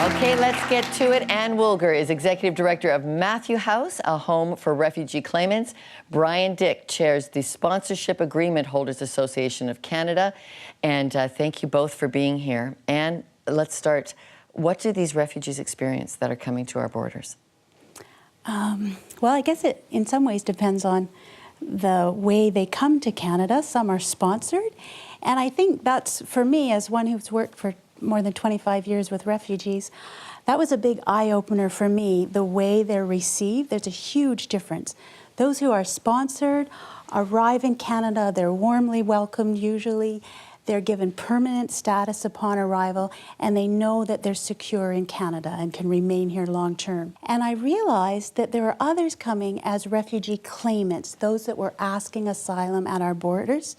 Okay, let's get to it. Ann Woolger is Executive Director of Matthew House, a home for refugee claimants. Brian Dick chairs the Sponsorship Agreement Holders Association of Canada. And thank you both for being here. Ann, let's start. What do these refugees experience that are coming to our borders? Well, I guess it in some ways depends on the way they come to Canada. Some are sponsored. And I think that's, for me, as one who's worked for more than 25 years with refugees, that was a big eye-opener for me, the way they're received. There's a huge difference. Those who are sponsored arrive in Canada, they're warmly welcomed usually, they're given permanent status upon arrival, and they know that they're secure in Canada and can remain here long term. And I realized that there are others coming as refugee claimants, those that were asking asylum at our borders.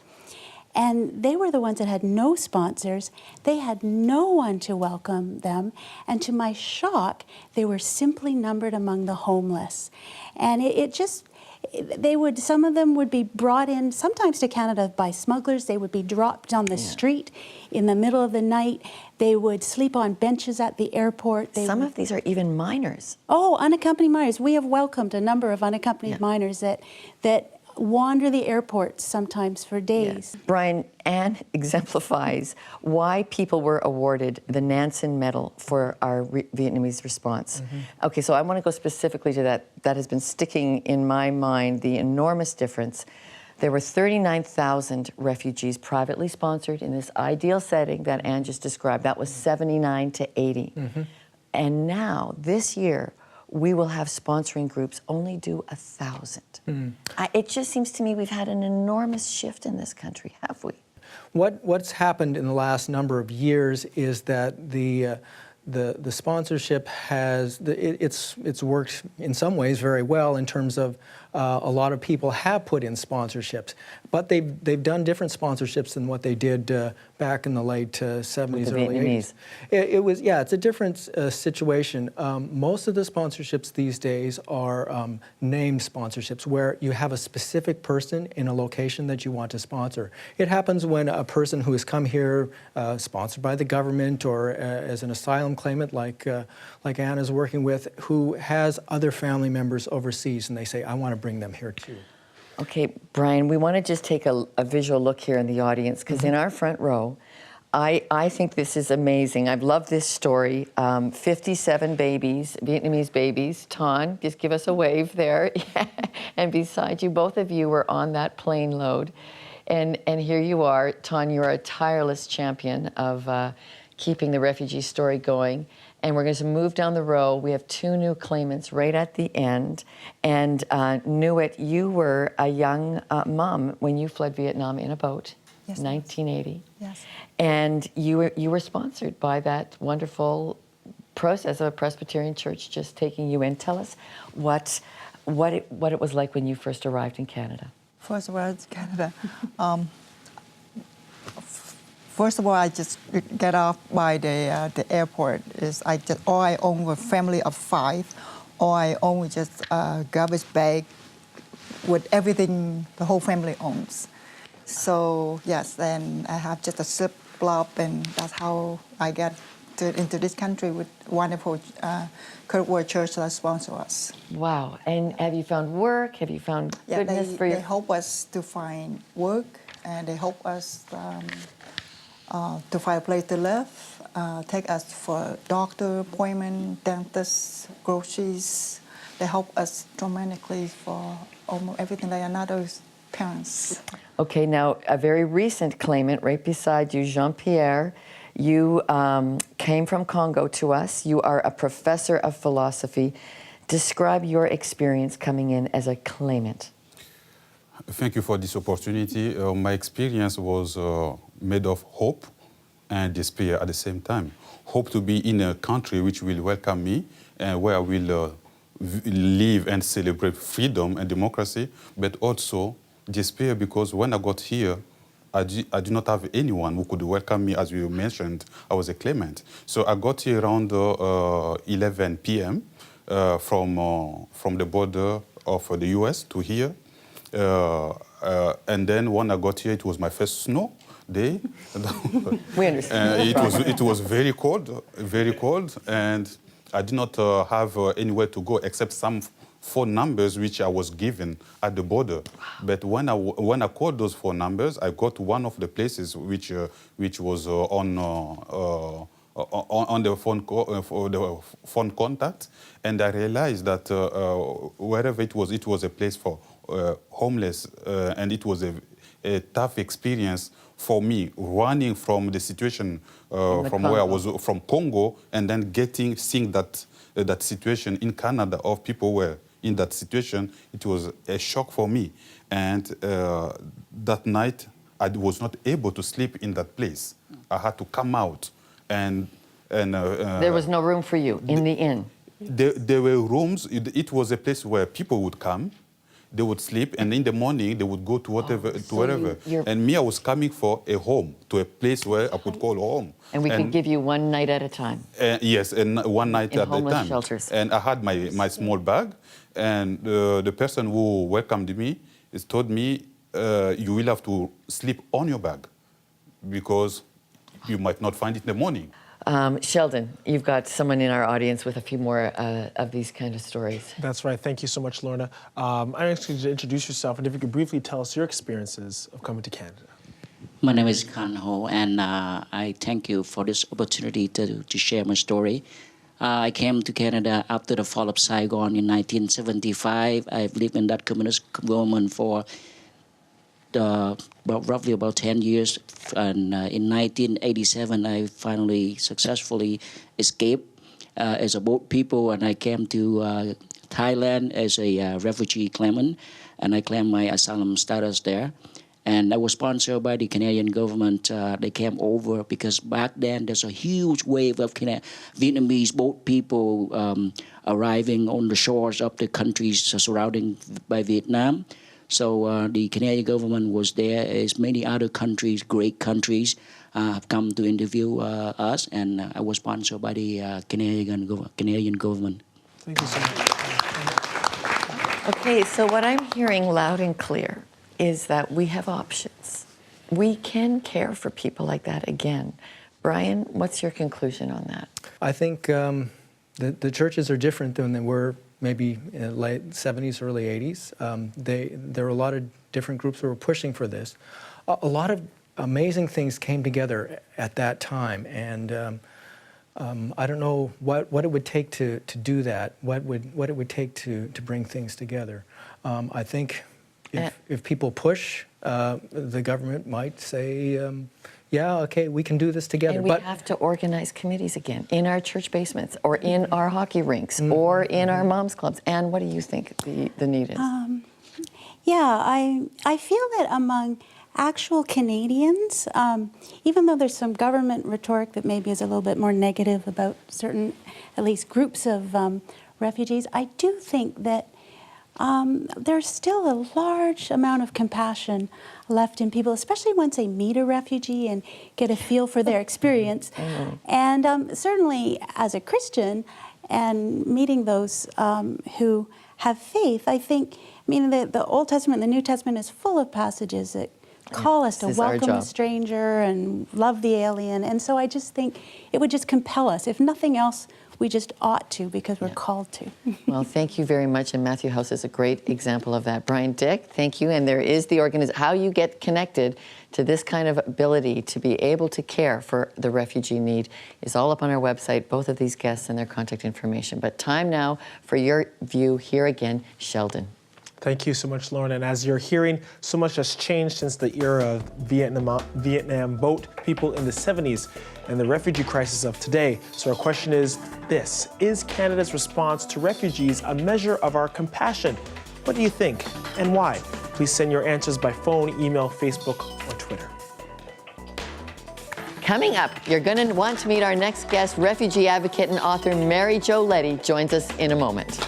And they were the ones that had no sponsors. They had no one to welcome them. And to my shock, they were simply numbered among the homeless. And some of them would be brought in, sometimes to Canada by smugglers. They would be dropped on the street in the middle of the night. They would sleep on benches at the airport. Some of these are even minors. Oh, unaccompanied minors. We have welcomed a number of unaccompanied minors that wander the airports sometimes for days. Yeah. Brian, Ann exemplifies why people were awarded the Nansen Medal for our Vietnamese response. Okay, so I want to go specifically to that. That has been sticking in my mind, the enormous difference. There were 39,000 refugees privately sponsored in this ideal setting that Ann just described. That was 79 to 80. And now, this year, we will have sponsoring groups only do 1,000. It just seems to me we've had an enormous shift in this country, have we? What's happened in the last number of years is that the sponsorship it's worked in some ways very well in terms of a lot of people have put in sponsorships, but they've done different sponsorships than what they did back in the late 70s, early 80s. It's a different situation. Most of the sponsorships these days are named sponsorships where you have a specific person in a location that you want to sponsor. It happens when a person who has come here sponsored by the government or as an asylum claimant like Ann is working with, who has other family members overseas, and they say, I want to bring them here too. Okay, Brian, we want to just take a visual look here in the audience, because in our front row, I think this is amazing. I've loved this story. 57 babies, Vietnamese babies. Ton, just give us a wave there. And beside you, both of you were on that plane load. And here you are. Ton, you're a tireless champion of keeping the refugee story going. And we're going to move down the row. We have two new claimants right at the end. And Nuit, you were a young mom when you fled Vietnam in a boat, yes, 1980. Yes. And you were sponsored by that wonderful process of a Presbyterian church just taking you in. Tell us what it was like when you first arrived in Canada. First of all, Canada. First of all, I just get off by the airport. All I own was a family of 5. All I own was just a garbage bag with everything the whole family owns. So yes, then I have just a slip blob, and that's how I get into this country with wonderful Kirkwood Church that sponsor us. Wow! And have you found work? Have you found goodness for your? They help us to find work, and they help us to find a place to live, take us for doctor appointment, dentist, groceries. They help us dramatically for almost everything like another parents. Okay, now a very recent claimant right beside you, Jean-Pierre. You came from Congo to us. You are a professor of philosophy. Describe your experience coming in as a claimant. Thank you for this opportunity. My experience was made of hope and despair at the same time. Hope to be in a country which will welcome me and where I will live and celebrate freedom and democracy, but also despair because when I got here, I do not have anyone who could welcome me. As you mentioned, I was a claimant. So I got here around 11 p.m. From the border of the US to here. And then when I got here, it was my first snow. day. We understand. It was very cold, and I did not have anywhere to go except some phone numbers which I was given at the border. But when I called those phone numbers, I got to one of the places which was on the phone contact, and I realized that wherever it was a place for homeless, and it was a tough experience for me running from the situation from where I was from Congo, and then seeing that situation in Canada of people were in that situation. It was a shock for me, and that night I was not able to sleep in that place. I had to come out, and there was no room for you in the inn. There were rooms. It was a place where people would come. They would sleep, and in the morning they would go to wherever. And me, I was coming for a home, to a place where I could call home. And we could give you one night at a time. Yes, and one night in at a time. homeless shelters. And I had my small bag, and the person who welcomed me told me, you will have to sleep on your bag because you might not find it in the morning. Sheldon, you've got someone in our audience with a few more of these kind of stories. That's right. Thank you so much, Lorna. I'm asking you to introduce yourself, and if you could briefly tell us your experiences of coming to Canada. My name is Khan Ho, and I thank you for this opportunity to share my story. I came to Canada after the fall of Saigon in 1975. I've lived in that communist government for roughly about 10 years. And in 1987, I finally successfully escaped as a boat people, and I came to Thailand as a refugee claimant, and I claimed my asylum status there. And I was sponsored by the Canadian government. They came over because back then there's a huge wave of Vietnamese boat people arriving on the shores of the countries surrounding by Vietnam. So the Canadian government was there, as many other countries, great countries, have come to interview us, and I was sponsored by the Canadian government. Thank you so much. Okay, so what I'm hearing loud and clear is that we have options. We can care for people like that again. Brian, what's your conclusion on that? I think the churches are different than they were maybe in the late 70s, early 80s. There were a lot of different groups who were pushing for this. A lot of amazing things came together at that time, and I don't know what it would take to do that, what it would take to bring things together. I think if people push, the government might say, yeah, okay, we can do this together. And we have to organize committees again in our church basements or in our hockey rinks or in our moms clubs. And what do you think the need is? Yeah, I feel that among actual Canadians, even though there's some government rhetoric that maybe is a little bit more negative about certain, at least groups of refugees, I do think that there's still a large amount of compassion left in people, especially once they meet a refugee and get a feel for their experience. And certainly as a Christian and meeting those who have faith, I think, the Old Testament and the New Testament is full of passages that call us to welcome the stranger and love the alien. And so I just think it would just compel us. If nothing else, we just ought to, because we're called to. Well, thank you very much, and Matthew House is a great example of that. Brian Dick, thank you, and there is the organization. How you get connected to this kind of ability to be able to care for the refugee need is all up on our website, both of these guests and their contact information. But time now for your view. Here again, Sheldon. Thank you so much, Lauren. And as you're hearing, so much has changed since the era of Vietnam boat people in the 70s and the refugee crisis of today. So our question is this: is Canada's response to refugees a measure of our compassion? What do you think, and why? Please send your answers by phone, email, Facebook, or Twitter. Coming up, you're going to want to meet our next guest, refugee advocate and author Mary Jo Letty joins us in a moment.